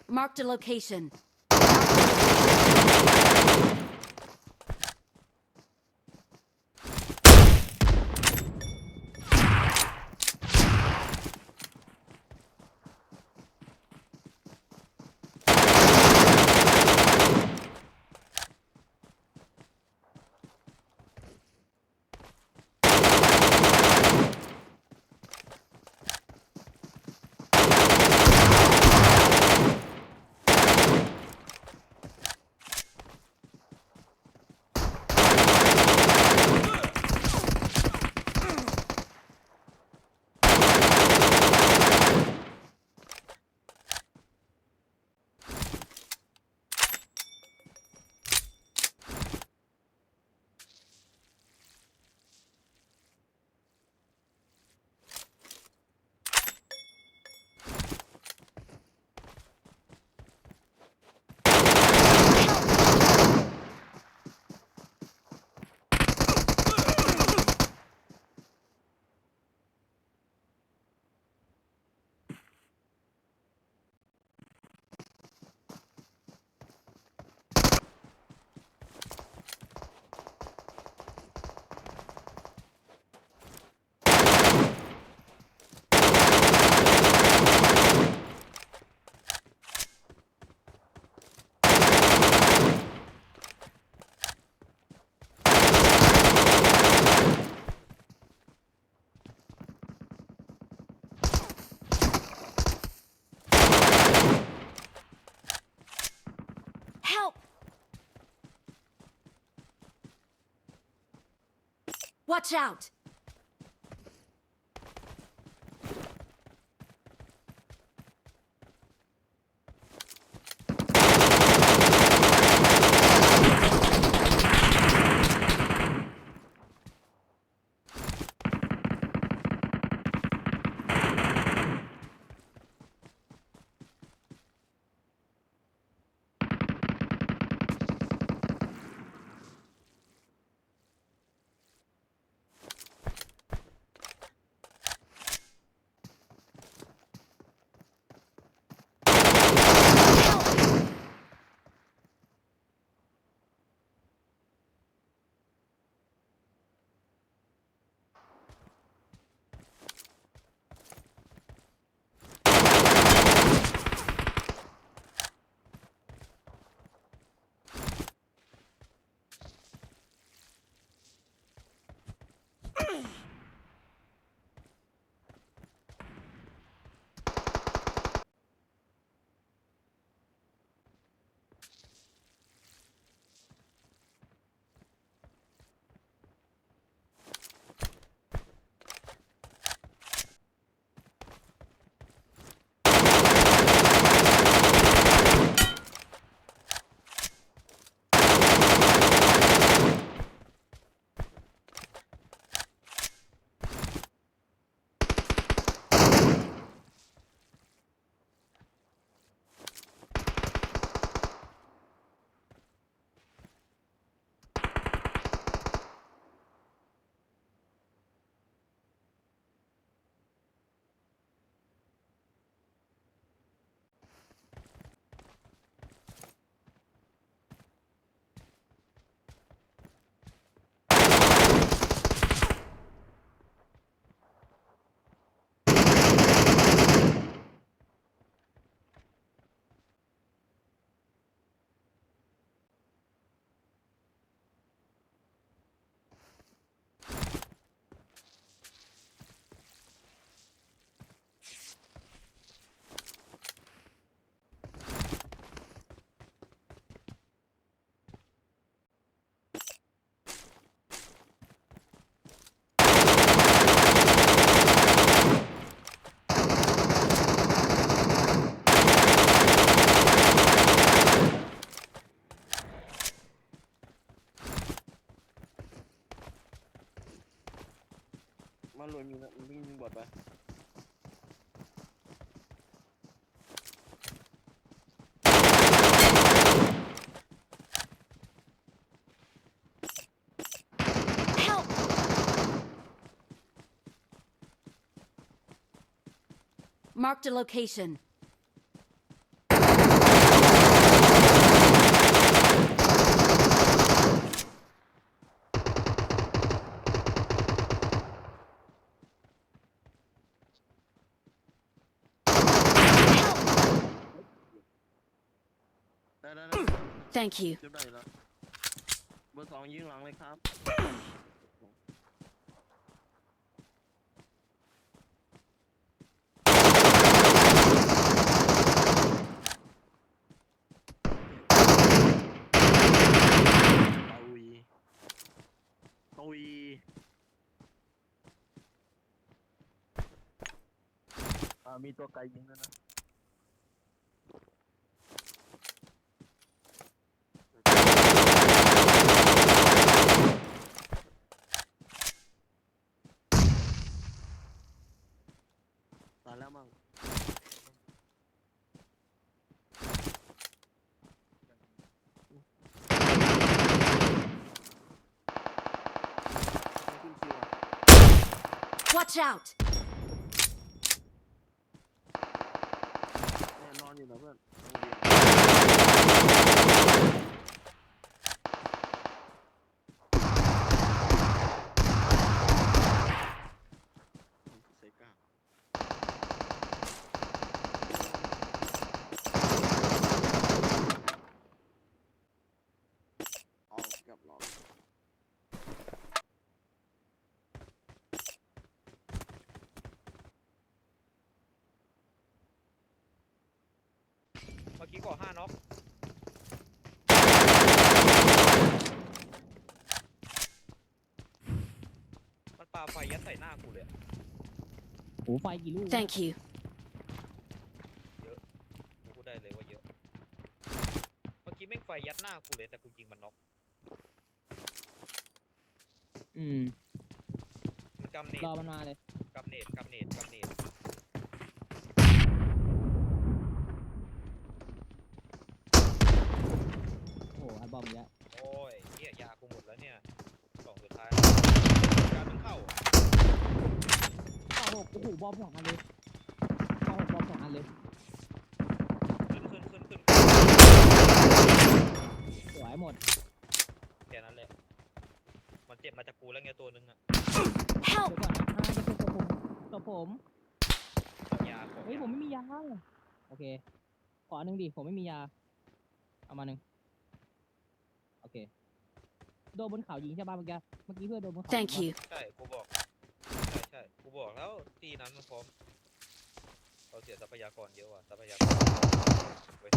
Marked a location. Help! Watch out!มันรวยมีนะมีบอดปะ Help! Marked a location. Thank you. จะได้แล้วเบอร์ 2ยิงหลังเลยครับตุยมีตัวไกลยิงด้วยนะตายแล้วมั้งขึ้นคิวอ่ะ Watch out! แน่นอนอยู่นะเพื่อนเซกาเอาเกือบรอด เมื่อกี้ก่อ5น็อกมันปาไฟยัดใส่หน้ากูเลยอะ โอ้ไฟกี่ลูก Thank you. เยอะกูพูดได้เลยว่าเยอะเมื่อกี้แม่งไฟยัดหน้ากูเลยแต่กูยิงมันน็อก มันกำเนต รอมันมาเลย กำเนตกำเนตกำเนต โอ้โหอัลบอมเยอะ โอ้ยเหี้ยยากูหมดแล้วเนี่ยกล่องสุดท้ายการมันเข้าอะ เข้าหกโอ้โหบอม2 อันเลยเข้าหกบอม2 อันเลย ขึ้น สวยหมด แค่นั้นแหละมันเจ็บมาจากกูแล้วไงตัวนึงอะ เดี๋ยว Help! ก่อนนะจะเป็นตัวผม ขอยาขอ เฮ้ย ยา ผมไม่มียาโอเคขออันหนึ่งดิผมไม่มียาเอามาหนึ่งโอเคโดนบนเขายิงใช่ป่ะเมื่อกี้เพื่อนโดนบนเขา Thank you. ใช่กูบอกใช่กูบอกแล้วตีนั้นมันพร้อมเราเสียทรัพยากรเยอะว่ะทรัพยากรเว้ย